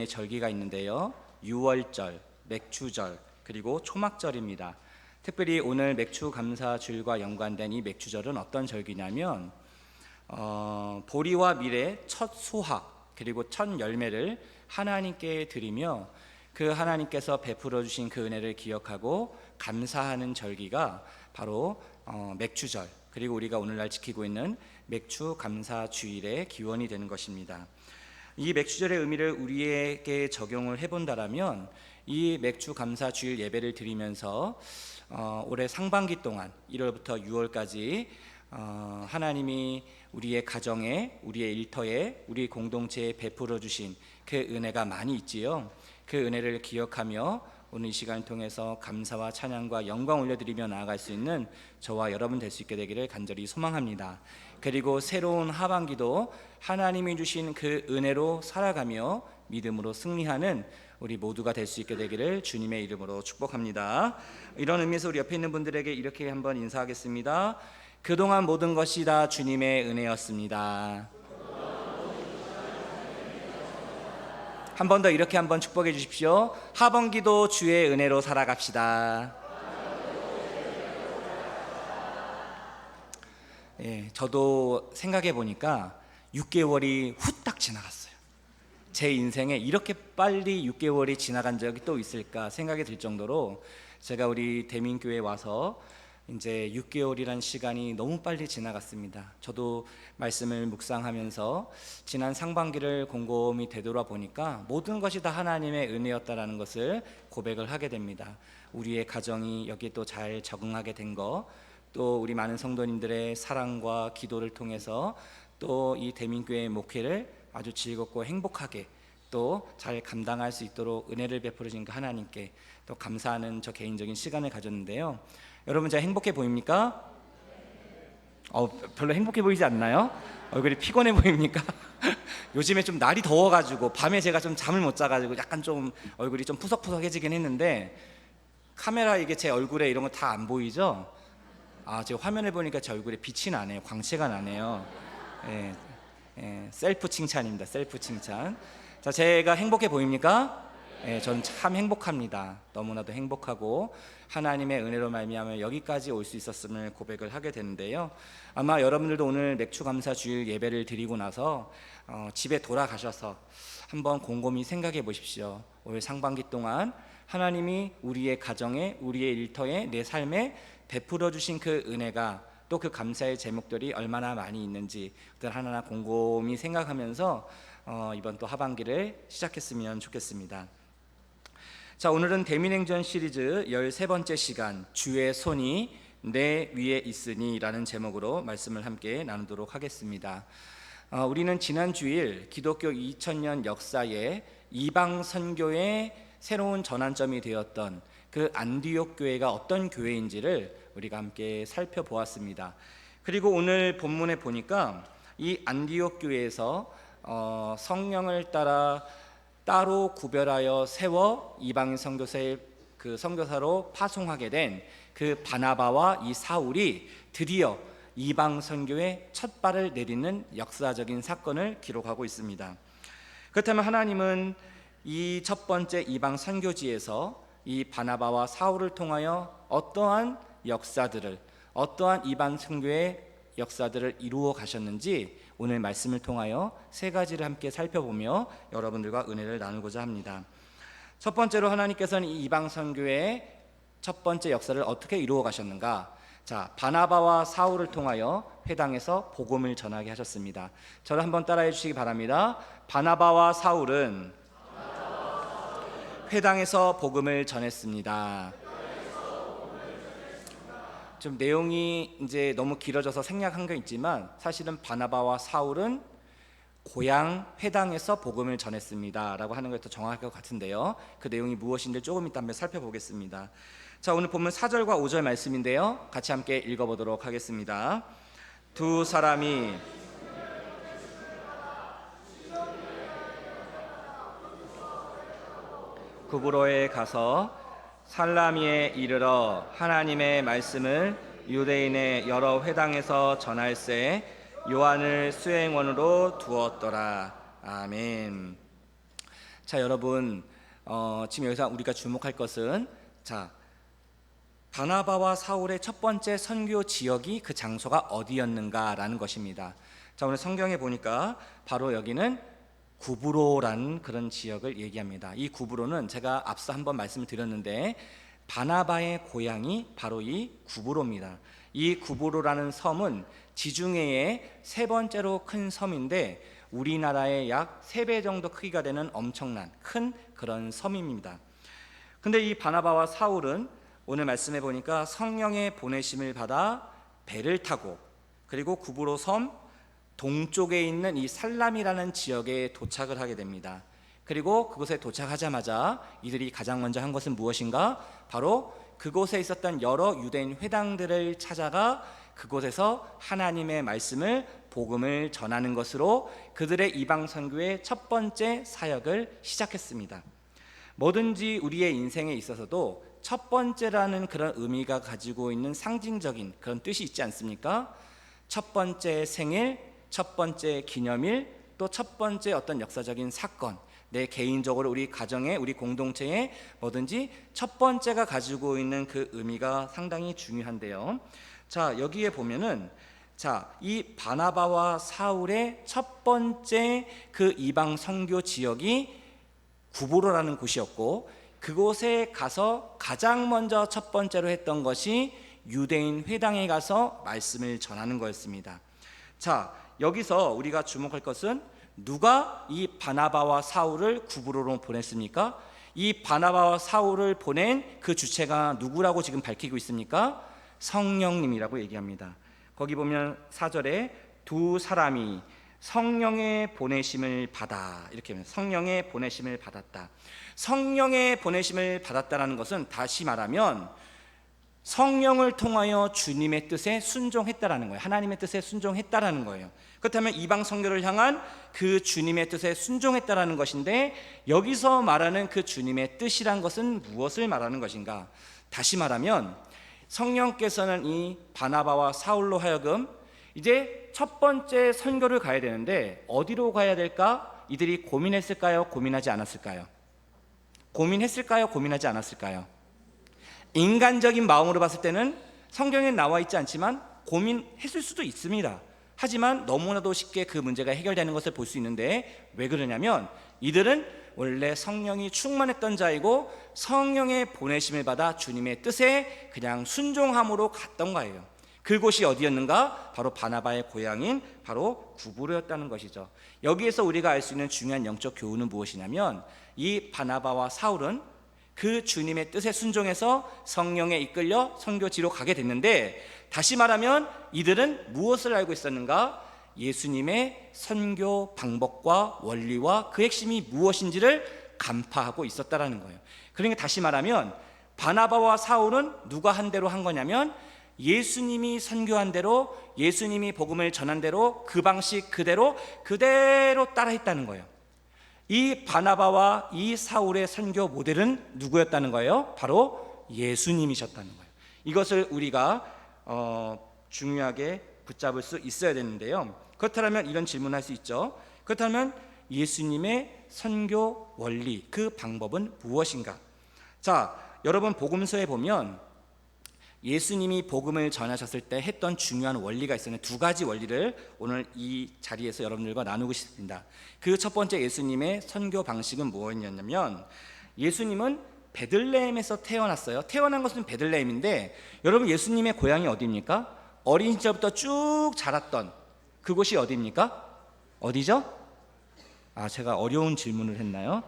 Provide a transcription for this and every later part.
절기가 있는데요. 유월절, 맥추절, 그리고 초막절입니다. 특별히 오늘 맥추 감사주일과 연관된 이 맥추절은 어떤 절기냐면 보리와 밀의 첫 수확 그리고 첫 열매를 하나님께 드리며 그 하나님께서 베풀어 주신 그 은혜를 기억하고 감사하는 절기가 바로 맥추절, 그리고 우리가 오늘날 지키고 있는 맥추 감사주일의 기원이 되는 것입니다. 이 맥추절의 의미를 우리에게 적용을 해본다라면 이 맥추 감사주일 예배를 드리면서 올해 상반기 동안 1월부터 6월까지 하나님이 우리의 가정에, 우리의 일터에, 우리 공동체에 베풀어 주신 그 은혜가 많이 있지요. 그 은혜를 기억하며 오늘 이 시간을 통해서 감사와 찬양과 영광 올려드리며 나아갈 수 있는 저와 여러분 될 수 있게 되기를 간절히 소망합니다. 그리고 새로운 하반기도 하나님이 주신 그 은혜로 살아가며 믿음으로 승리하는 우리 모두가 될 수 있게 되기를 주님의 이름으로 축복합니다. 이런 의미에서 우리 옆에 있는 분들에게 이렇게 한번 인사하겠습니다. 그동안 모든 것이 다 주님의 은혜였습니다. 한 번 더 이렇게 한번 축복해 주십시오. 하반기도 주의 은혜로 살아갑시다. 저도 생각해 보니까 6개월이 후딱 지나갔어요. 제 인생에 이렇게 빨리 6개월이 지나간 적이 또 있을까 생각이 들 정도로 제가 우리 대민교회에 와서 이제 6개월이란 시간이 너무 빨리 지나갔습니다. 저도 말씀을 묵상하면서 지난 상반기를 곰곰이 되돌아보니까 모든 것이 다 하나님의 은혜였다라는 것을 고백을 하게 됩니다. 우리의 가정이 여기에 또 잘 적응하게 된 거, 또 우리 많은 성도님들의 사랑과 기도를 통해서 또 이 대민교회의 목회를 아주 즐겁고 행복하게 또 잘 감당할 수 있도록 은혜를 베풀어 주신 그 하나님께 또 감사하는 저 개인적인 시간을 가졌는데요. 여러분, 제가 행복해 보입니까? 별로 행복해 보이지 않나요? 얼굴이 피곤해 보입니까? 요즘에 좀 날이 더워가지고 밤에 제가 좀 잠을 못 자가지고 약간 좀 얼굴이 좀 푸석푸석해지긴 했는데 카메라 이게 제 얼굴에 이런 거 다 안 보이죠? 제가 화면을 보니까 제 얼굴에 빛이 나네요. 광채가 나네요. 셀프 칭찬입니다. 셀프 칭찬. 자, 제가 행복해 보입니까? 저는 참 행복합니다. 너무나도 행복하고 하나님의 은혜로 말미암아 여기까지 올 수 있었음을 고백을 하게 되는데요. 아마 여러분들도 오늘 맥추 감사 주일 예배를 드리고 나서 집에 돌아가셔서 한번 곰곰이 생각해 보십시오. 올 상반기 동안 하나님이 우리의 가정에, 우리의 일터에, 내 삶에 베풀어 주신 그 은혜가 또 그 감사의 제목들이 얼마나 많이 있는지 하나하나 곰곰이 생각하면서 이번 또 하반기를 시작했으면 좋겠습니다. 자, 오늘은 대민행전 시리즈 13번째 시간, 주의 손이 내 위에 있으니 라는 제목으로 말씀을 함께 나누도록 하겠습니다. 우리는 지난 주일 기독교 2000년 역사에 이방 선교의 새로운 전환점이 되었던 그 안디옥 교회가 어떤 교회인지를 우리가 함께 살펴보았습니다. 그리고 오늘 본문에 보니까 이 안디옥 교회에서 성령을 따라 따로 구별하여 세워 이방인 그 선교사로 파송하게 된 그 바나바와 이 사울이 드디어 이방 선교의 첫 발을 내딛는 역사적인 사건을 기록하고 있습니다. 그렇다면 하나님은 이 첫 번째 이방 선교지에서 이 바나바와 사울을 통하여 어떠한 역사들을, 어떠한 이방 선교의 역사들을 이루어 가셨는지 오늘 말씀을 통하여 세 가지를 함께 살펴보며 여러분들과 은혜를 나누고자 합니다. 첫 번째로 하나님께서는 이 이방 선교의 첫 번째 역사를 어떻게 이루어 가셨는가? 자, 바나바와 사울을 통하여 회당에서 복음을 전하게 하셨습니다. 저를 한번 따라해 주시기 바랍니다. 바나바와 사울은 회당에서 복음을 전했습니다. 좀 내용이 이제 너무 길어져서 생략한 게 있지만 사실은 바나바와 사울은 고향 회당에서 복음을 전했습니다 라고 하는 것이 더 정확할 것 같은데요. 그 내용이 무엇인지 조금 이따 한번 살펴보겠습니다. 자, 오늘 본문 4절과 5절 말씀인데요, 같이 함께 읽어보도록 하겠습니다. 두 사람이 구브로에 가서 살라미에 이르러 하나님의 말씀을 유대인의 여러 회당에서 전할새 요한을 수행원으로 두었더라. 아멘. 자, 여러분, 지금 여기서 우리가 주목할 것은 바나바와 사울의 첫 번째 선교 지역이 그 장소가 어디였는가라는 것입니다. 자, 오늘 성경에 보니까 바로 여기는 구브로라는 그런 지역을 얘기합니다. 이 구브로는 제가 앞서 한번 말씀을 드렸는데 바나바의 고향이 바로 이 구브로입니다. 이 구브로라는 섬은 지중해의 세 번째로 큰 섬인데 우리나라의 약 3배 정도 크기가 되는 엄청난 큰 그런 섬입니다. 근데 이 바나바와 사울은 오늘 말씀해 보니까 성령의 보내심을 받아 배를 타고 그리고 구브로 섬 동쪽에 있는 이 살람이라는 지역에 도착을 하게 됩니다. 그리고 그곳에 도착하자마자 이들이 가장 먼저 한 것은 무엇인가? 바로 그곳에 있었던 여러 유대인 회당들을 찾아가 그곳에서 하나님의 말씀을 복음을 전하는 것으로 그들의 이방 선교의 첫 번째 사역을 시작했습니다. 뭐든지 우리의 인생에 있어서도 첫 번째라는 그런 의미가 가지고 있는 상징적인 그런 뜻이 있지 않습니까? 첫 번째 생일, 첫 번째 기념일, 또 첫 번째 어떤 역사적인 사건, 내 개인적으로 우리 가정에 우리 공동체에 뭐든지 첫 번째가 가지고 있는 그 의미가 상당히 중요한데요. 자, 여기에 보면은 이 바나바와 사울의 첫 번째 그 이방 선교 지역이 구브로라는 곳이었고 그곳에 가서 가장 먼저 첫 번째로 했던 것이 유대인 회당에 가서 말씀을 전하는 거였습니다. 자, 여기서 우리가 주목할 것은 누가 이 바나바와 사울을 구브로로 보냈습니까? 이 바나바와 사울을 보낸 그 주체가 누구라고 지금 밝히고 있습니까? 성령님이라고 얘기합니다. 거기 보면 4절에 두 사람이 성령의 보내심을 받아 이렇게 하면 성령의 보내심을 받았다. 성령의 보내심을 받았다라는 것은 다시 말하면 성령을 통하여 주님의 뜻에 순종했다라는 거예요. 하나님의 뜻에 순종했다라는 거예요. 그렇다면 이방 선교를 향한 그 주님의 뜻에 순종했다라는 것인데 여기서 말하는 그 주님의 뜻이란 것은 무엇을 말하는 것인가? 다시 말하면 성령께서는 이 바나바와 사울로 하여금 이제 첫 번째 선교를 가야 되는데 어디로 가야 될까? 이들이 고민했을까요? 고민하지 않았을까요? 고민했을까요? 고민하지 않았을까요? 인간적인 마음으로 봤을 때는 성경에 나와 있지 않지만 고민했을 수도 있습니다. 하지만 너무나도 쉽게 그 문제가 해결되는 것을 볼 수 있는데 왜 그러냐면 이들은 원래 성령이 충만했던 자이고 성령의 보내심을 받아 주님의 뜻에 그냥 순종함으로 갔던 거예요. 그곳이 어디였는가? 바로 바나바의 고향인 바로 구브로였다는 것이죠. 여기에서 우리가 알 수 있는 중요한 영적 교훈은 무엇이냐면 이 바나바와 사울은 그 주님의 뜻에 순종해서 성령에 이끌려 선교지로 가게 됐는데 다시 말하면 이들은 무엇을 알고 있었는가? 예수님의 선교 방법과 원리와 그 핵심이 무엇인지를 간파하고 있었다라는 거예요. 그러니까 다시 말하면 바나바와 사울은 누가 한 대로 한 거냐면 예수님이 선교한 대로 예수님이 복음을 전한 대로 그 방식 그대로 따라했다는 거예요. 이 바나바와 이 사울의 선교 모델은 누구였다는 거예요? 바로 예수님이셨다는 거예요. 이것을 우리가 중요하게 붙잡을 수 있어야 되는데요. 그렇다면 이런 질문을 할 수 있죠. 그렇다면 예수님의 선교 원리, 그 방법은 무엇인가? 자, 여러분 복음서에 보면 예수님이 복음을 전하셨을 때 했던 중요한 원리가 있었는데 두 가지 원리를 오늘 이 자리에서 여러분들과 나누고 싶습니다. 그 첫 번째 예수님의 선교 방식은 무엇이었냐면 예수님은 베들레헴에서 태어났어요. 태어난 것은 베들레헴인데 여러분 예수님의 고향이 어디입니까? 어린 시절부터 쭉 자랐던 그곳이 어디입니까? 어디죠? 제가 어려운 질문을 했나요?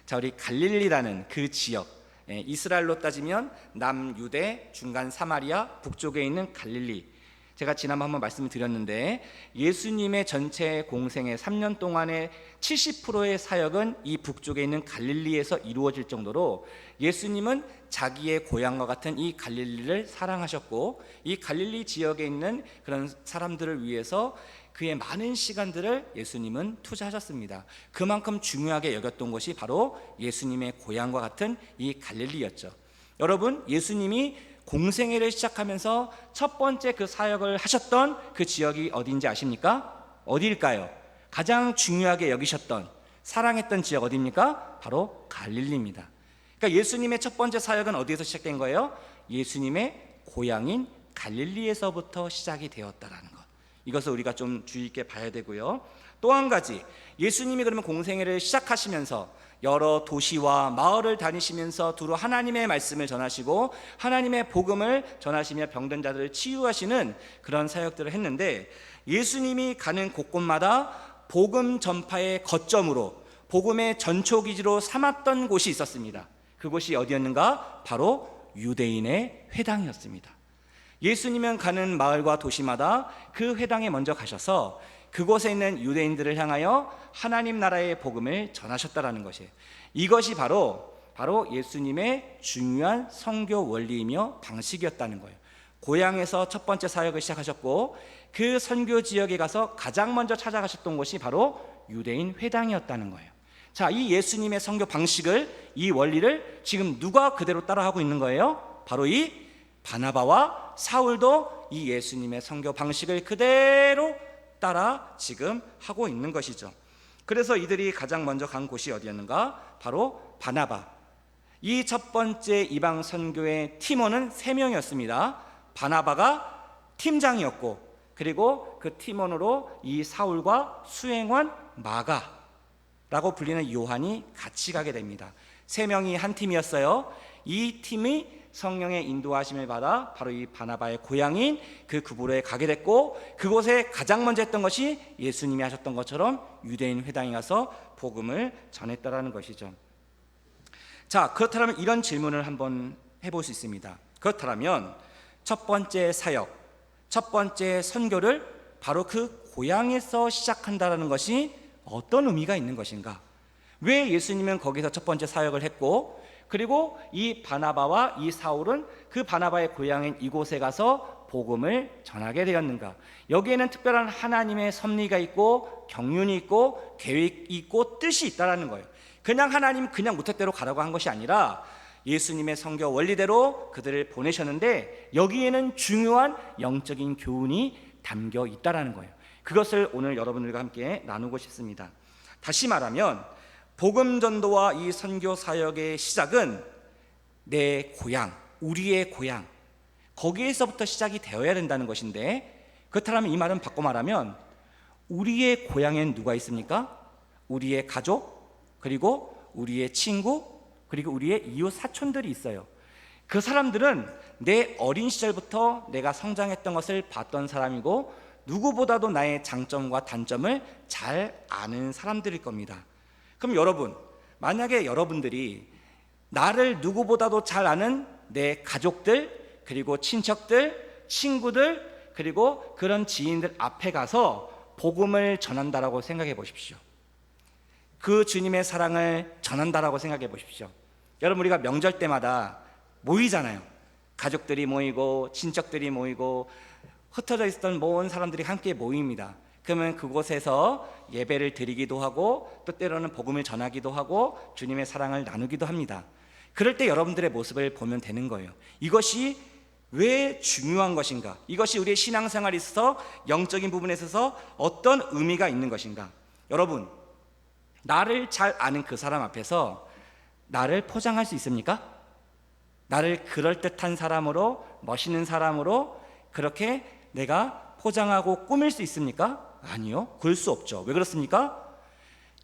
자, 우리 갈릴리라는 그 지역, 이스라엘로 따지면 남유대, 중간 사마리아, 북쪽에 있는 갈릴리. 제가 지난번 한번 말씀을 드렸는데 예수님의 전체 공생의 3년 동안의 70%의 사역은 이 북쪽에 있는 갈릴리에서 이루어질 정도로 예수님은 자기의 고향과 같은 이 갈릴리를 사랑하셨고 이 갈릴리 지역에 있는 그런 사람들을 위해서 그의 많은 시간들을 예수님은 투자하셨습니다. 그만큼 중요하게 여겼던 것이 바로 예수님의 고향과 같은 이 갈릴리였죠. 여러분, 예수님이 공생애를 시작하면서 첫 번째 그 사역을 하셨던 그 지역이 어디인지 아십니까? 어디일까요? 가장 중요하게 여기셨던 사랑했던 지역 어디입니까? 바로 갈릴리입니다. 그러니까 예수님의 첫 번째 사역은 어디에서 시작된 거예요? 예수님의 고향인 갈릴리에서부터 시작이 되었다라는 것. 이것을 우리가 좀 주의 있게 봐야 되고요. 또 한 가지, 예수님이 그러면 공생애를 시작하시면서 여러 도시와 마을을 다니시면서 두루 하나님의 말씀을 전하시고 하나님의 복음을 전하시며 병든 자들을 치유하시는 그런 사역들을 했는데, 예수님이 가는 곳곳마다 복음 전파의 거점으로, 복음의 전초기지로 삼았던 곳이 있었습니다. 그곳이 어디였는가? 바로 유대인의 회당이었습니다. 예수님은 가는 마을과 도시마다 그 회당에 먼저 가셔서 그곳에 있는 유대인들을 향하여 하나님 나라의 복음을 전하셨다라는 것이에요. 이것이 바로 예수님의 중요한 선교 원리이며 방식이었다는 거예요. 고향에서 첫 번째 사역을 시작하셨고 그 선교 지역에 가서 가장 먼저 찾아가셨던 곳이 바로 유대인 회당이었다는 거예요. 자, 이 예수님의 선교 방식을, 이 원리를 지금 누가 그대로 따라하고 있는 거예요? 바로 이 바나바와 사울도 이 예수님의 선교 방식을 그대로 따라 지금 하고 있는 것이죠. 그래서 이들이 가장 먼저 간 곳이 어디였는가? 바로 바나바. 이 첫 번째 이방 선교의 팀원은 3명이었습니다. 바나바가 팀장이었고, 그리고 그 팀원으로 이 사울과 수행원 마가라고 불리는 요한이 같이 가게 됩니다. 3명이 한 팀이었어요. 이 팀이 성령의 인도하심을 받아 바로 이 바나바의 고향인 그 구브로에 가게 됐고, 그곳에 가장 먼저 했던 것이 예수님이 하셨던 것처럼 유대인 회당에 가서 복음을 전했다라는 것이죠. 자, 그렇다면 이런 질문을 한번 해볼 수 있습니다. 그렇다면 첫 번째 사역, 첫 번째 선교를 바로 그 고향에서 시작한다라는 것이 어떤 의미가 있는 것인가? 왜 예수님은 거기서 첫 번째 사역을 했고, 그리고 이 바나바와 이 사울은 그 바나바의 고향인 이곳에 가서 복음을 전하게 되었는가? 여기에는 특별한 하나님의 섭리가 있고 경륜이 있고 계획이 있고 뜻이 있다라는 거예요. 그냥 하나님 그냥 무턱대로 가라고 한 것이 아니라 예수님의 선교 원리대로 그들을 보내셨는데 여기에는 중요한 영적인 교훈이 담겨 있다라는 거예요. 그것을 오늘 여러분들과 함께 나누고 싶습니다. 다시 말하면 복음 전도와 이 선교 사역의 시작은 내 고향, 우리의 고향, 거기에서부터 시작이 되어야 된다는 것인데, 그렇다면 이 말은 바꿔 말하면 우리의 고향엔 누가 있습니까? 우리의 가족, 그리고 우리의 친구, 그리고 우리의 이웃 사촌들이 있어요. 그 사람들은 내 어린 시절부터 내가 성장했던 것을 봤던 사람이고 누구보다도 나의 장점과 단점을 잘 아는 사람들일 겁니다. 그럼 여러분, 만약에 여러분들이 나를 누구보다도 잘 아는 내 가족들, 그리고 친척들, 친구들, 그리고 그런 지인들 앞에 가서 복음을 전한다라고 생각해 보십시오. 그 주님의 사랑을 전한다라고 생각해 보십시오. 여러분, 우리가 명절 때마다 모이잖아요. 가족들이 모이고 친척들이 모이고 흩어져 있었던 모든 사람들이 함께 모입니다. 그러면 그곳에서 예배를 드리기도 하고 또 때로는 복음을 전하기도 하고 주님의 사랑을 나누기도 합니다. 그럴 때 여러분들의 모습을 보면 되는 거예요. 이것이 왜 중요한 것인가? 이것이 우리의 신앙생활에 있어서 영적인 부분에 있어서 어떤 의미가 있는 것인가? 여러분, 나를 잘 아는 그 사람 앞에서 나를 포장할 수 있습니까? 나를 그럴듯한 사람으로, 멋있는 사람으로 그렇게 내가 포장하고 꾸밀 수 있습니까? 아니요, 그럴 수 없죠. 왜 그렇습니까?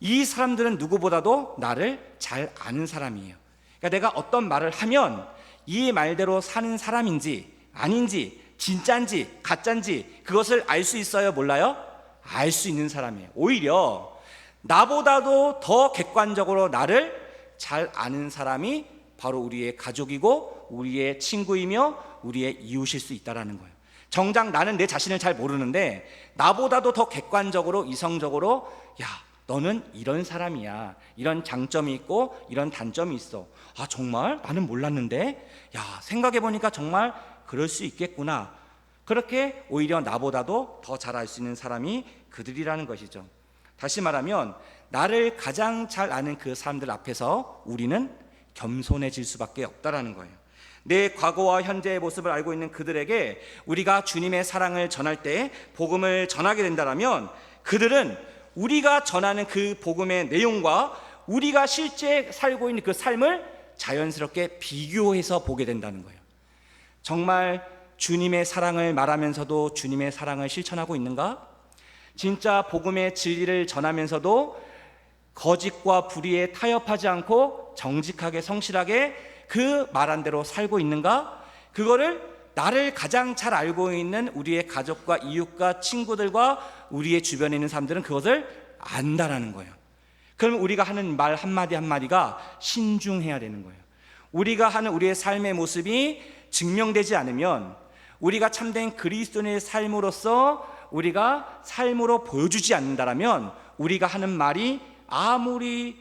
이 사람들은 누구보다도 나를 잘 아는 사람이에요. 그러니까 내가 어떤 말을 하면 이 말대로 사는 사람인지 아닌지 진짜인지 가짜인지 그것을 알 수 있어요? 몰라요? 알 수 있는 사람이에요. 오히려 나보다도 더 객관적으로 나를 잘 아는 사람이 바로 우리의 가족이고 우리의 친구이며 우리의 이웃일 수 있다는 거예요. 정작 나는 내 자신을 잘 모르는데 나보다도 더 객관적으로 이성적으로 야, 너는 이런 사람이야, 이런 장점이 있고 이런 단점이 있어. 아, 정말? 나는 몰랐는데? 야, 생각해보니까 정말 그럴 수 있겠구나. 그렇게 오히려 나보다도 더 잘 알 수 있는 사람이 그들이라는 것이죠. 다시 말하면 나를 가장 잘 아는 그 사람들 앞에서 우리는 겸손해질 수밖에 없다라는 거예요. 내 과거와 현재의 모습을 알고 있는 그들에게 우리가 주님의 사랑을 전할 때 복음을 전하게 된다면 그들은 우리가 전하는 그 복음의 내용과 우리가 실제 살고 있는 그 삶을 자연스럽게 비교해서 보게 된다는 거예요. 정말 주님의 사랑을 말하면서도 주님의 사랑을 실천하고 있는가? 진짜 복음의 진리를 전하면서도 거짓과 불의에 타협하지 않고 정직하게 성실하게 그 말한 대로 살고 있는가? 그거를 나를 가장 잘 알고 있는 우리의 가족과 이웃과 친구들과 우리의 주변에 있는 사람들은 그것을 안다라는 거예요. 그러면 우리가 하는 말 한마디 한마디가 신중해야 되는 거예요. 우리가 하는 우리의 삶의 모습이 증명되지 않으면, 우리가 참된 그리스도인의 삶으로서 우리가 삶으로 보여주지 않는다라면, 우리가 하는 말이 아무리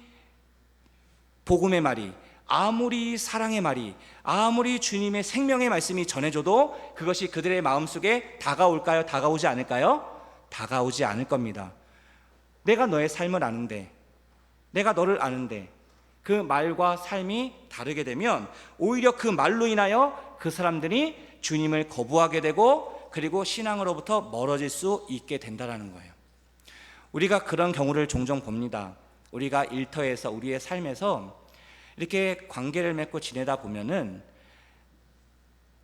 복음의 말이, 아무리 사랑의 말이, 아무리 주님의 생명의 말씀이 전해져도 그것이 그들의 마음속에 다가올까요? 다가오지 않을까요? 다가오지 않을 겁니다. 내가 너의 삶을 아는데, 내가 너를 아는데 그 말과 삶이 다르게 되면 오히려 그 말로 인하여 그 사람들이 주님을 거부하게 되고, 그리고 신앙으로부터 멀어질 수 있게 된다는 거예요. 우리가 그런 경우를 종종 봅니다. 우리가 일터에서, 우리의 삶에서 이렇게 관계를 맺고 지내다 보면은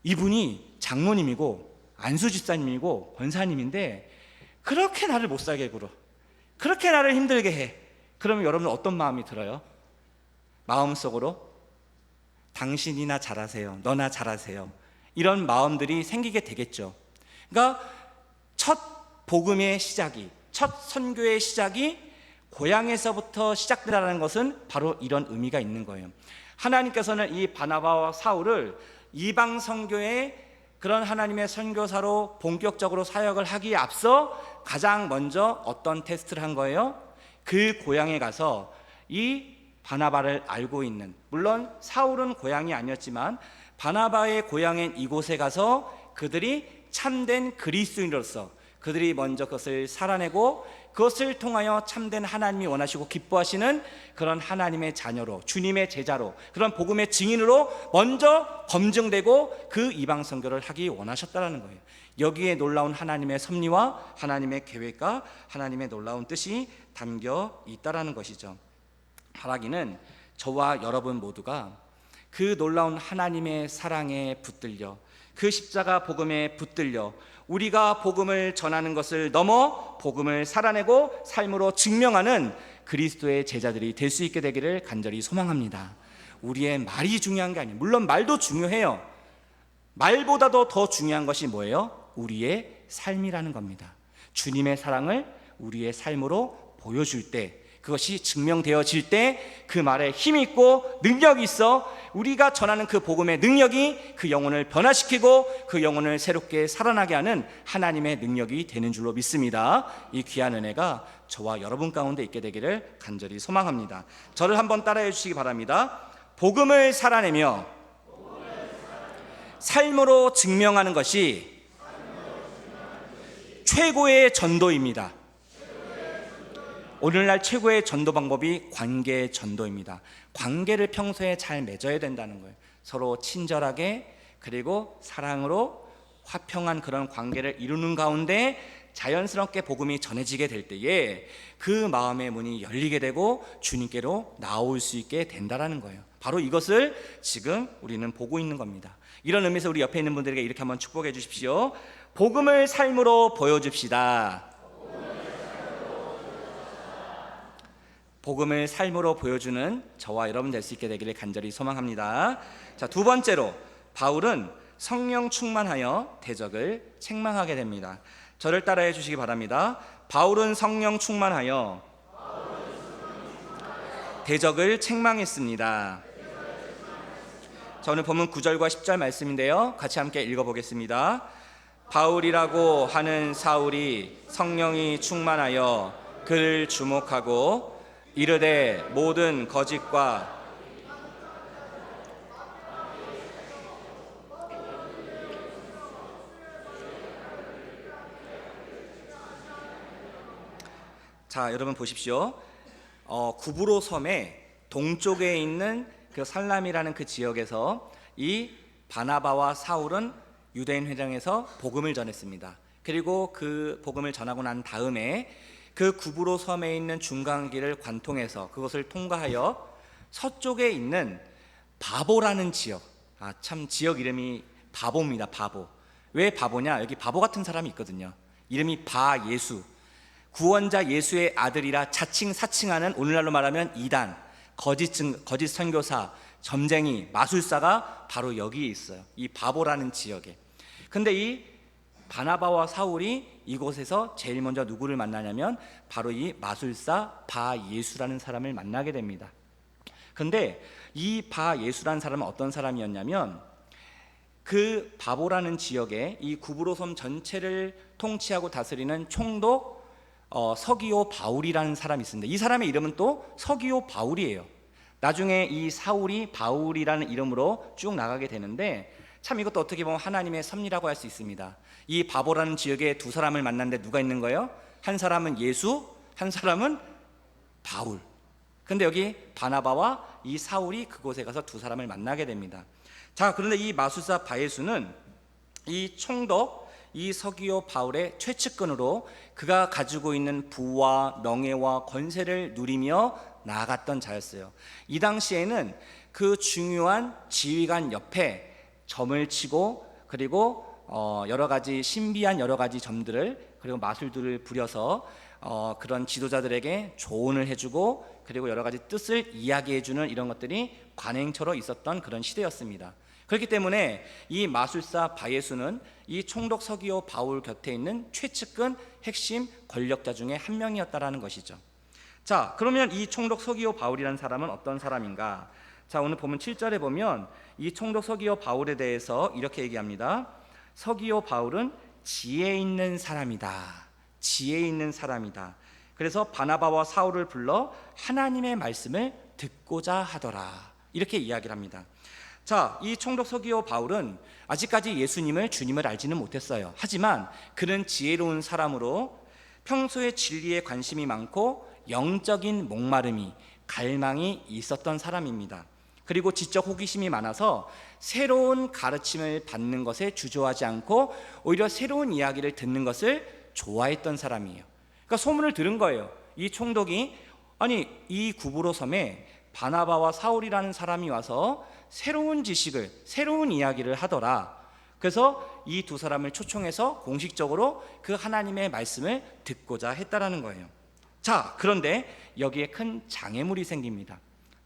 이분이 장로님이고 안수집사님이고 권사님인데 그렇게 나를 못 살게 굴어, 그렇게 나를 힘들게 해. 그러면 여러분 어떤 마음이 들어요? 마음속으로 당신이나 잘하세요, 너나 잘하세요, 이런 마음들이 생기게 되겠죠. 그러니까 첫 복음의 시작이, 첫 선교의 시작이 고향에서부터 시작되라는 것은 바로 이런 의미가 있는 거예요. 하나님께서는 이 바나바와 사울을 이방 선교의 그런 하나님의 선교사로 본격적으로 사역을 하기에 앞서 가장 먼저 어떤 테스트를 한 거예요? 그 고향에 가서 이 바나바를 알고 있는, 물론 사울은 고향이 아니었지만 바나바의 고향인 이곳에 가서 그들이 참된 그리스도인으로서 그들이 먼저 그것을 살아내고 그것을 통하여 참된 하나님이 원하시고 기뻐하시는 그런 하나님의 자녀로, 주님의 제자로, 그런 복음의 증인으로 먼저 검증되고 그 이방 선교를 하기 원하셨다는 거예요. 여기에 놀라운 하나님의 섭리와 하나님의 계획과 하나님의 놀라운 뜻이 담겨 있다라는 것이죠. 바라기는 저와 여러분 모두가 그 놀라운 하나님의 사랑에 붙들려, 그 십자가 복음에 붙들려 우리가 복음을 전하는 것을 넘어 복음을 살아내고 삶으로 증명하는 그리스도의 제자들이 될 수 있게 되기를 간절히 소망합니다. 우리의 말이 중요한 게 아니에요. 물론 말도 중요해요. 말보다도 더 중요한 것이 뭐예요? 우리의 삶이라는 겁니다. 주님의 사랑을 우리의 삶으로 보여줄 때, 그것이 증명되어질 때 그 말에 힘이 있고 능력이 있어 우리가 전하는 그 복음의 능력이 그 영혼을 변화시키고 그 영혼을 새롭게 살아나게 하는 하나님의 능력이 되는 줄로 믿습니다. 이 귀한 은혜가 저와 여러분 가운데 있게 되기를 간절히 소망합니다. 저를 한번 따라해 주시기 바랍니다. 복음을 살아내며 삶으로 증명하는 것이 최고의 전도입니다. 오늘날 최고의 전도 방법이 관계 전도입니다. 관계를 평소에 잘 맺어야 된다는 거예요. 서로 친절하게, 그리고 사랑으로 화평한 그런 관계를 이루는 가운데 자연스럽게 복음이 전해지게 될 때에 그 마음의 문이 열리게 되고 주님께로 나올 수 있게 된다는 거예요. 바로 이것을 지금 우리는 보고 있는 겁니다. 이런 의미에서 우리 옆에 있는 분들에게 이렇게 한번 축복해 주십시오. 복음을 삶으로 보여줍시다. 복음을 삶으로 보여주는 저와 여러분 될 수 있게 되기를 간절히 소망합니다. 자, 두 번째로 바울은 성령 충만하여 대적을 책망하게 됩니다. 저를 따라해 주시기 바랍니다. 바울은 성령 충만하여 대적을 책망했습니다. 자, 오늘 본문 9절과 10절 말씀인데요, 같이 함께 읽어보겠습니다. 바울이라고 하는 사울이 성령이 충만하여 그를 주목하고 이르되 모든 거짓과 자, 여러분 보십시오. 구브로 섬의 동쪽에 있는 그 살람이라는 그 지역에서 이 바나바와 사울은 유대인 회당에서 복음을 전했습니다. 그리고 그 복음을 전하고 난 다음에 그 구브로 섬에 있는 중간길을 관통해서 그것을 통과하여 서쪽에 있는 바보라는 지역, 참 지역 이름이 바보입니다. 바보. 왜 바보냐? 여기 바보 같은 사람이 있거든요. 이름이 바예수, 구원자 예수의 아들이라 자칭 사칭하는, 오늘날로 말하면 이단, 거짓 선교사, 점쟁이, 마술사가 바로 여기에 있어요. 이 바보라는 지역에. 근데 이 바나바와 사울이 이곳에서 제일 먼저 누구를 만나냐면 바로 이 마술사 바예수라는 사람을 만나게 됩니다. 근데 이 바예수라는 사람은 어떤 사람이었냐면 그 바보라는 지역에 이 구브로 섬 전체를 통치하고 다스리는 총독 서기오 바울이라는 사람이 있습니다. 이 사람의 이름은 또 서기오 바울이에요. 나중에 이 사울이 바울이라는 이름으로 쭉 나가게 되는데, 참 이것도 어떻게 보면 하나님의 섭리라고 할 수 있습니다. 이 바보라는 지역에 두 사람을 만났는데 누가 있는 거예요? 한 사람은 예수, 한 사람은 바울. 근데 여기 바나바와 이 사울이 그곳에 가서 두 사람을 만나게 됩니다. 자, 그런데 이 마술사 바예수는 이 총독 이 서기오 바울의 최측근으로 그가 가지고 있는 부와 명예와 권세를 누리며 나아갔던 자였어요. 이 당시에는 그 중요한 지휘관 옆에 점을 치고, 그리고 여러 가지 신비한 여러 가지 점들을, 그리고 마술들을 부려서 그런 지도자들에게 조언을 해주고, 그리고 여러 가지 뜻을 이야기해주는 이런 것들이 관행처로 있었던 그런 시대였습니다. 그렇기 때문에 이 마술사 바예수는 이 총독 서기오 바울 곁에 있는 최측근 핵심 권력자 중에 한 명이었다라는 것이죠. 자, 그러면 이 총독 서기오 바울이라는 사람은 어떤 사람인가? 자, 오늘 보면 7절에 보면 이 총독 서기오 바울에 대해서 이렇게 얘기합니다. 서기오 바울은 지혜 있는 사람이다. 지혜 있는 사람이다. 그래서 바나바와 사울을 불러 하나님의 말씀을 듣고자 하더라. 이렇게 이야기를 합니다. 자, 이 총독 서기오 바울은 아직까지 예수님을, 주님을 알지는 못했어요. 하지만 그는 지혜로운 사람으로 평소에 진리에 관심이 많고 영적인 목마름이, 갈망이 있었던 사람입니다. 그리고 지적 호기심이 많아서 새로운 가르침을 받는 것에 주저하지 않고 오히려 새로운 이야기를 듣는 것을 좋아했던 사람이에요. 그러니까 소문을 들은 거예요. 이 총독이, 아니 이 구브로 섬에 바나바와 사울이라는 사람이 와서 새로운 지식을, 새로운 이야기를 하더라. 그래서 이 두 사람을 초청해서 공식적으로 그 하나님의 말씀을 듣고자 했다라는 거예요. 자, 그런데 여기에 큰 장애물이 생깁니다.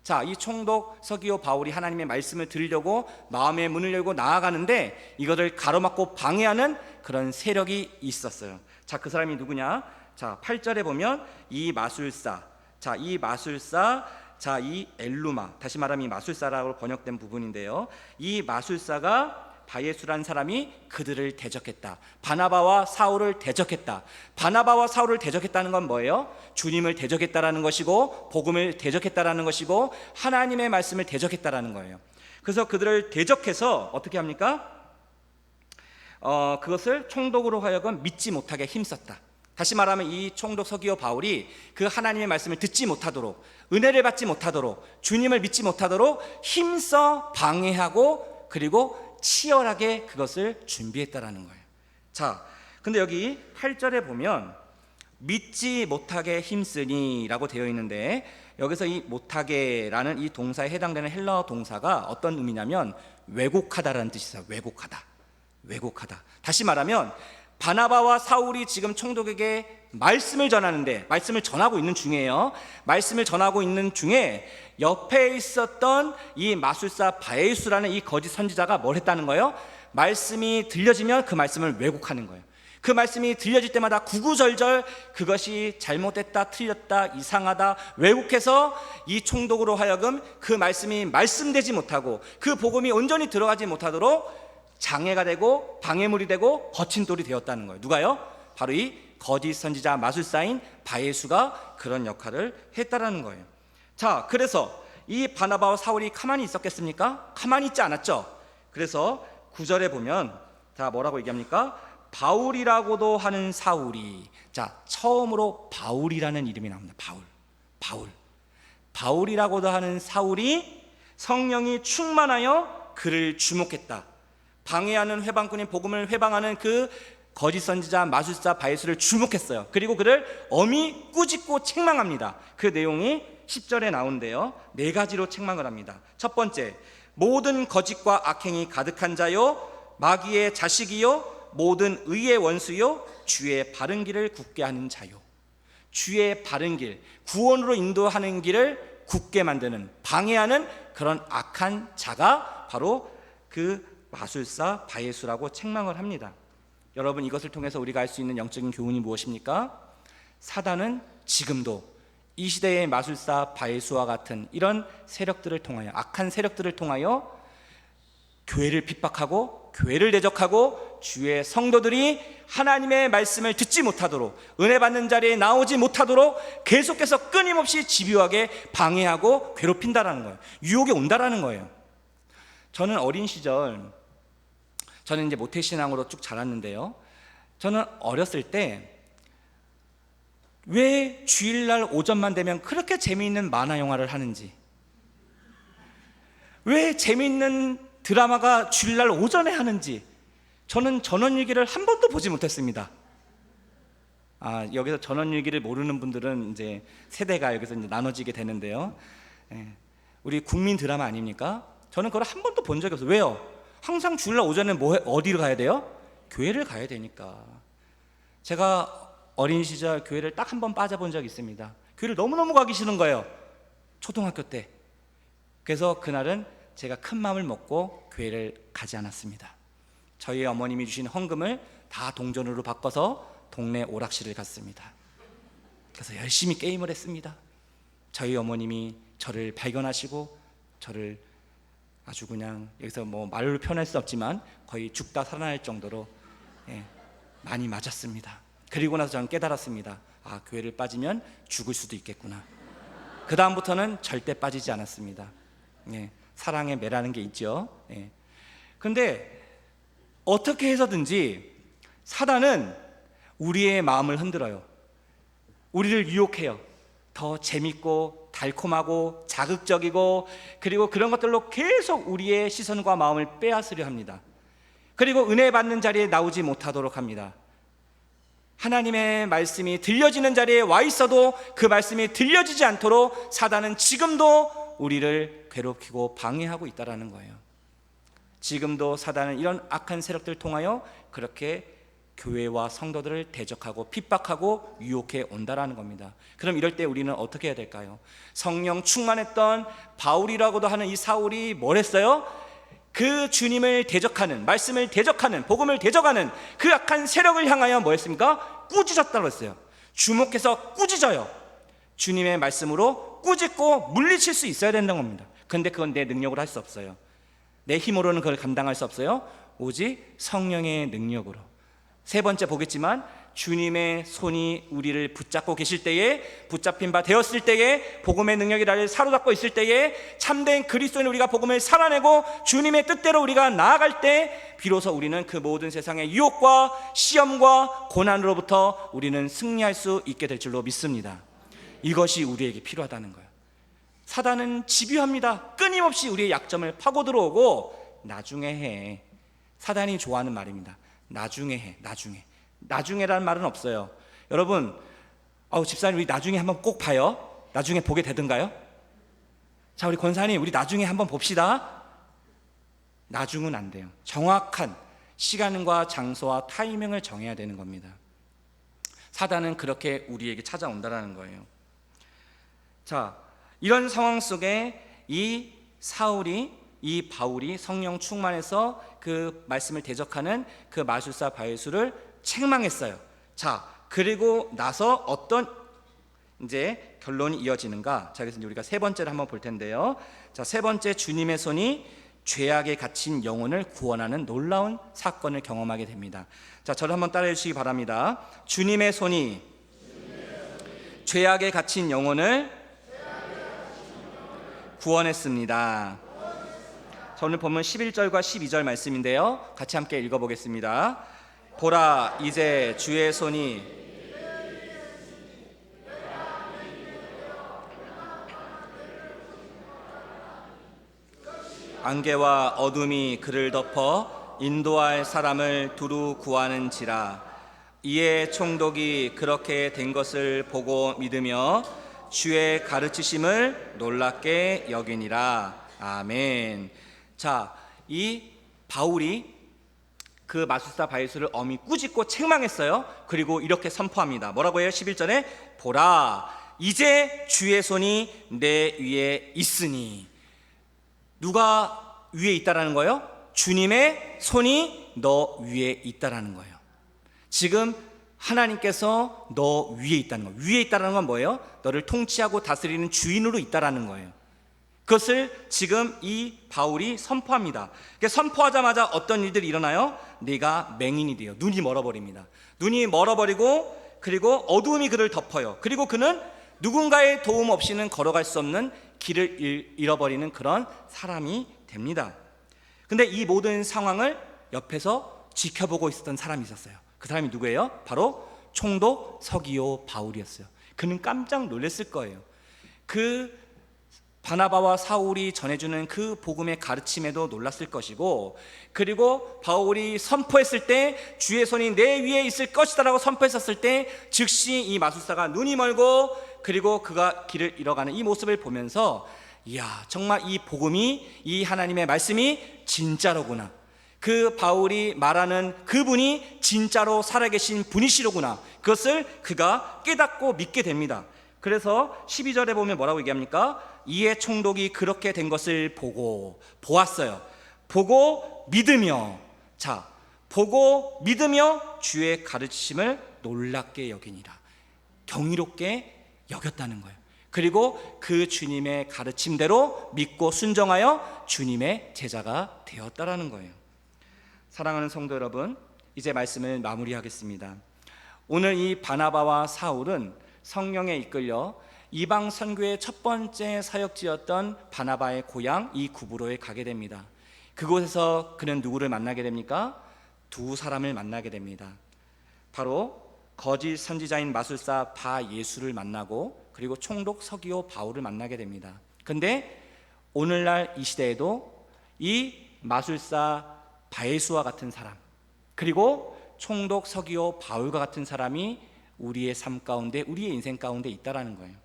자, 이 총독 서기오 바울이 하나님의 말씀을 들으려고 마음의 문을 열고 나아가는데 이것을 가로막고 방해하는 그런 세력이 있었어요. 자, 그 사람이 누구냐? 자, 8절에 보면 이 마술사, 자, 이 마술사, 자, 이 엘루마, 다시 말하면 이 마술사라고 번역된 부분인데요, 이 마술사가 바예수라는 사람이 그들을 대적했다. 바나바와 사울을 대적했다. 바나바와 사울을 대적했다는 건 뭐예요? 주님을 대적했다라는 것이고, 복음을 대적했다라는 것이고, 하나님의 말씀을 대적했다라는 거예요. 그래서 그들을 대적해서 어떻게 합니까? 그것을 총독으로 하여금 믿지 못하게 힘썼다. 다시 말하면 이 총독 서기오 바울이 그 하나님의 말씀을 듣지 못하도록, 은혜를 받지 못하도록, 주님을 믿지 못하도록 힘써 방해하고, 그리고 치열하게 그것을 준비했다라는 거예요. 자, 근데 여기 8절에 보면 믿지 못하게 힘쓰니 라고 되어 있는데, 여기서 이 못하게라는 이 동사에 해당되는 헬라어 동사가 어떤 의미냐면 왜곡하다라는 뜻이 있어요. 왜곡하다, 왜곡하다. 다시 말하면 바나바와 사울이 지금 총독에게 말씀을 전하는데, 말씀을 전하고 있는 중이에요. 말씀을 전하고 있는 중에 옆에 있었던 이 마술사 바예수라는 이 거짓 선지자가 뭘 했다는 거예요? 말씀이 들려지면 그 말씀을 왜곡하는 거예요. 그 말씀이 들려질 때마다 구구절절 그것이 잘못됐다, 틀렸다, 이상하다, 왜곡해서 이 총독으로 하여금 그 말씀이 말씀되지 못하고 그 복음이 온전히 들어가지 못하도록 장애가 되고 방해물이 되고 거친 돌이 되었다는 거예요. 누가요? 바로 이 거짓 선지자 마술사인 바예수가 그런 역할을 했다라는 거예요. 자, 그래서 이 바나바와 사울이 가만히 있었겠습니까? 가만히 있지 않았죠. 그래서 9절에 보면 자, 뭐라고 얘기합니까? 바울이라고도 하는 사울이, 자, 처음으로 바울이라는 이름이 나옵니다. 바울이라고도 하는 사울이 성령이 충만하여 그를 주목했다. 방해하는 회방꾼인 복음을 회방하는 그 거짓 선지자 마술사 바예수를 주목했어요. 그리고 그를 엄히 꾸짖고 책망합니다. 그 내용이 10절에 나오는데요, 4가지로 책망을 합니다. 첫 번째, 모든 거짓과 악행이 가득한 자요, 마귀의 자식이요, 모든 의의 원수요, 주의 바른 길을 굳게 하는 자요. 주의 바른 길, 구원으로 인도하는 길을 굳게 만드는, 방해하는 그런 악한 자가 바로 그 마술사 바예수라고 책망을 합니다. 여러분, 이것을 통해서 우리가 알 수 있는 영적인 교훈이 무엇입니까? 사단은 지금도 이 시대의 마술사 바예수와 같은 이런 세력들을 통하여, 악한 세력들을 통하여 교회를 핍박하고 교회를 대적하고 주의 성도들이 하나님의 말씀을 듣지 못하도록, 은혜 받는 자리에 나오지 못하도록 계속해서 끊임없이 집요하게 방해하고 괴롭힌다라는 거예요. 유혹이 온다라는 거예요. 저는 어린 시절, 저는 이제 모태신앙으로 쭉 자랐는데요, 저는 어렸을 때 왜 주일날 오전만 되면 그렇게 재미있는 만화 영화를 하는지, 왜 재미있는 드라마가 주일날 오전에 하는지 저는 전원일기를 한 번도 보지 못했습니다. 여기서 전원일기를 모르는 분들은 이제 세대가 여기서 이제 나눠지게 되는데요, 우리 국민 드라마 아닙니까? 저는 그걸 한 번도 본 적이 없어요. 왜요? 항상 주일날 오전에 어디로 가야 돼요? 교회를 가야 되니까. 제가 어린 시절 교회를 딱 한 번 빠져본 적이 있습니다. 교회를 너무너무 가기 싫은 거예요, 초등학교 때. 그래서 그날은 제가 큰 마음을 먹고 교회를 가지 않았습니다. 저희 어머님이 주신 헌금을 다 동전으로 바꿔서 동네 오락실을 갔습니다. 그래서 열심히 게임을 했습니다. 저희 어머님이 저를 발견하시고 저를 아주 그냥, 여기서 뭐 말로 표현할 수 없지만 거의 죽다 살아날 정도로 많이 맞았습니다. 그리고 나서 저는 깨달았습니다. 교회를 빠지면 죽을 수도 있겠구나. 그 다음부터는 절대 빠지지 않았습니다. 사랑에 매라는 게 있죠. 그런데 어떻게 해서든지 사단은 우리의 마음을 흔들어요. 우리를 유혹해요. 더 재밌고 달콤하고 자극적이고, 그리고 그런 것들로 계속 우리의 시선과 마음을 빼앗으려 합니다. 그리고 은혜 받는 자리에 나오지 못하도록 합니다. 하나님의 말씀이 들려지는 자리에 와 있어도 그 말씀이 들려지지 않도록 사단은 지금도 우리를 괴롭히고 방해하고 있다는 거예요. 지금도 사단은 이런 악한 세력들을 통하여 그렇게 교회와 성도들을 대적하고 핍박하고 유혹해 온다라는 겁니다. 그럼 이럴 때 우리는 어떻게 해야 될까요? 성령 충만했던 바울이라고도 하는 이 사울이 뭘 했어요? 그 주님을 대적하는, 말씀을 대적하는, 복음을 대적하는 그 악한 세력을 향하여 뭐 했습니까? 꾸짖었다고 했어요. 주목해서 꾸짖어요. 주님의 말씀으로 꾸짖고 물리칠 수 있어야 된다는 겁니다. 그런데 그건 내 능력으로 할 수 없어요. 내 힘으로는 그걸 감당할 수 없어요. 오직 성령의 능력으로. 세 번째 보겠지만, 주님의 손이 우리를 붙잡고 계실 때에, 붙잡힌 바 되었을 때에, 복음의 능력이 나를 사로잡고 있을 때에, 참된 그리스도인 우리가 복음을 살아내고 주님의 뜻대로 우리가 나아갈 때 비로소 우리는 그 모든 세상의 유혹과 시험과 고난으로부터 우리는 승리할 수 있게 될 줄로 믿습니다. 이것이 우리에게 필요하다는 거예요. 사단은 집요합니다. 끊임없이 우리의 약점을 파고 들어오고 나중에 해. 사단이 좋아하는 말입니다. 나중에 해. 나중에라는 말은 없어요. 여러분, 집사님 우리 나중에 한번 꼭 봐요. 나중에 보게 되던가요? 자, 우리 권사님 우리 나중에 한번 봅시다. 나중은 안 돼요. 정확한 시간과 장소와 타이밍을 정해야 되는 겁니다. 사단은 그렇게 우리에게 찾아온다라는 거예요. 자, 이런 상황 속에 이 사울이, 이 바울이 성령 충만해서 그 말씀을 대적하는 그 마술사 바예수를 책망했어요. 자, 그리고 나서 어떤 이제 결론이 이어지는가? 자, 그래서 우리가 세 번째를 한번 볼 텐데요. 자, 세 번째, 주님의 손이 죄악에 갇힌 영혼을 구원하는 놀라운 사건을 경험하게 됩니다. 자, 저를 한번 따라해 주시기 바랍니다. 주님의 손이 죄악에 갇힌 영혼을 구원했습니다. 자, 오늘 본문 11절과 12절 말씀인데요, 같이 함께 읽어보겠습니다. 보라, 이제 주의 손이 안개와 어둠이 그를 덮어 인도할 사람을 두루 구하는지라. 이에 총독이 그렇게 된 것을 보고 믿으며 주의 가르치심을 놀랍게 여기니라. 아멘. 자, 이 바울이 그 마술사 바예수를 엄히 꾸짖고 책망했어요. 그리고 이렇게 선포합니다. 뭐라고 해요? 11절에 보라, 이제 주의 손이 내 위에 있으니. 누가 위에 있다라는 거예요? 주님의 손이 너 위에 있다라는 거예요. 지금 하나님께서 너 위에 있다는 거예요. 위에 있다는 건 뭐예요? 너를 통치하고 다스리는 주인으로 있다라는 거예요. 그것을 지금 이 바울이 선포합니다. 선포하자마자 어떤 일들이 일어나요? 네가 맹인이 돼요. 눈이 멀어버립니다. 눈이 멀어버리고, 그리고 어두움이 그를 덮어요. 그리고 그는 누군가의 도움 없이는 걸어갈 수 없는 길을 잃어버리는 그런 사람이 됩니다. 근데 이 모든 상황을 옆에서 지켜보고 있었던 사람이 있었어요. 그 사람이 누구예요? 바로 총독 서기오 바울이었어요. 그는 깜짝 놀랐을 거예요. 그 바나바와 사울이 전해주는 그 복음의 가르침에도 놀랐을 것이고, 그리고 바울이 선포했을 때 주의 손이 내 위에 있을 것이다 라고 선포했었을 때 즉시 이 마술사가 눈이 멀고, 그리고 그가 길을 잃어가는 이 모습을 보면서, 이야, 정말 이 복음이, 이 하나님의 말씀이 진짜로구나, 그 바울이 말하는 그분이 진짜로 살아계신 분이시로구나, 그것을 그가 깨닫고 믿게 됩니다. 그래서 12절에 보면 뭐라고 얘기합니까? 이에 총독이 그렇게 된 것을 보고, 보았어요. 보고 믿으며, 자, 보고 믿으며 주의 가르치심을 놀랍게 여기니라. 경이롭게 여겼다는 거예요. 그리고 그 주님의 가르침대로 믿고 순종하여 주님의 제자가 되었다라는 거예요. 사랑하는 성도 여러분, 이제 말씀을 마무리하겠습니다. 오늘 이 바나바와 사울은 성령에 이끌려 이방 선교의 첫 번째 사역지였던 바나바의 고향 이 구브로에 가게 됩니다. 그곳에서 그는 누구를 만나게 됩니까? 두 사람을 만나게 됩니다. 바로 거짓 선지자인 마술사 바예수를 만나고, 그리고 총독 서기오 바울을 만나게 됩니다. 근데 오늘날 이 시대에도 이 마술사 바예수와 같은 사람, 그리고 총독 서기오 바울과 같은 사람이 우리의 삶 가운데, 우리의 인생 가운데 있다라는 거예요.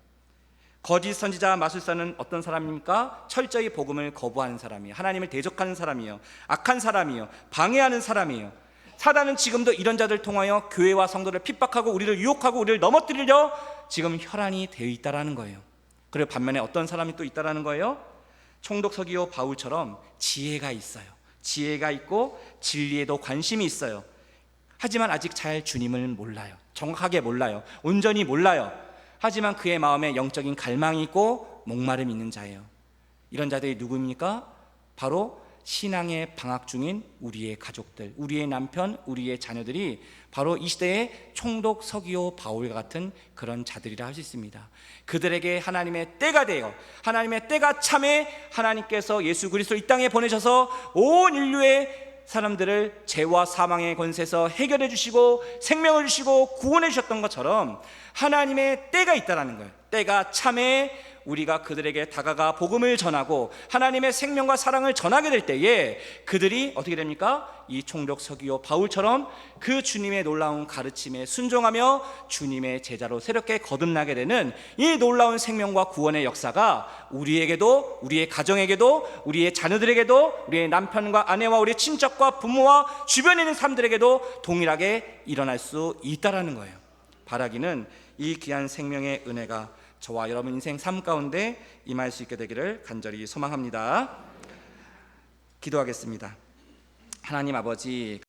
거짓 선지자 마술사는 어떤 사람입니까? 철저히 복음을 거부하는 사람이에요. 하나님을 대적하는 사람이에요. 악한 사람이에요. 방해하는 사람이에요. 사단은 지금도 이런 자들 통하여 교회와 성도를 핍박하고 우리를 유혹하고 우리를 넘어뜨리려 지금 혈안이 되어 있다라는 거예요. 그리고 반면에 어떤 사람이 또 있다라는 거예요? 총독 서기오 바울처럼 지혜가 있어요. 지혜가 있고 진리에도 관심이 있어요. 하지만 아직 잘 주님을 몰라요. 정확하게 몰라요. 온전히 몰라요. 하지만 그의 마음에 영적인 갈망이 있고 목마름이 있는 자예요. 이런 자들이 누구입니까? 바로 신앙의 방학 중인 우리의 가족들, 우리의 남편, 우리의 자녀들이 바로 이 시대의 총독 서기오 바울과 같은 그런 자들이라 할 수 있습니다. 그들에게 하나님의 때가 되어, 하나님의 때가 참에 하나님께서 예수 그리스도 이 땅에 보내셔서 온 인류의 사람들을 죄와 사망의 권세에서 해결해 주시고 생명을 주시고 구원해 주셨던 것처럼 하나님의 때가 있다라는 거예요. 때가 참에 우리가 그들에게 다가가 복음을 전하고 하나님의 생명과 사랑을 전하게 될 때에 그들이 어떻게 됩니까? 이 총독 서기오 바울처럼 그 주님의 놀라운 가르침에 순종하며 주님의 제자로 새롭게 거듭나게 되는 이 놀라운 생명과 구원의 역사가 우리에게도, 우리의 가정에게도, 우리의 자녀들에게도, 우리의 남편과 아내와 우리의 친척과 부모와 주변에 있는 사람들에게도 동일하게 일어날 수 있다라는 거예요. 바라기는 이 귀한 생명의 은혜가 저와 여러분 인생 삶 가운데 임할 수 있게 되기를 간절히 소망합니다. 기도하겠습니다. 하나님 아버지,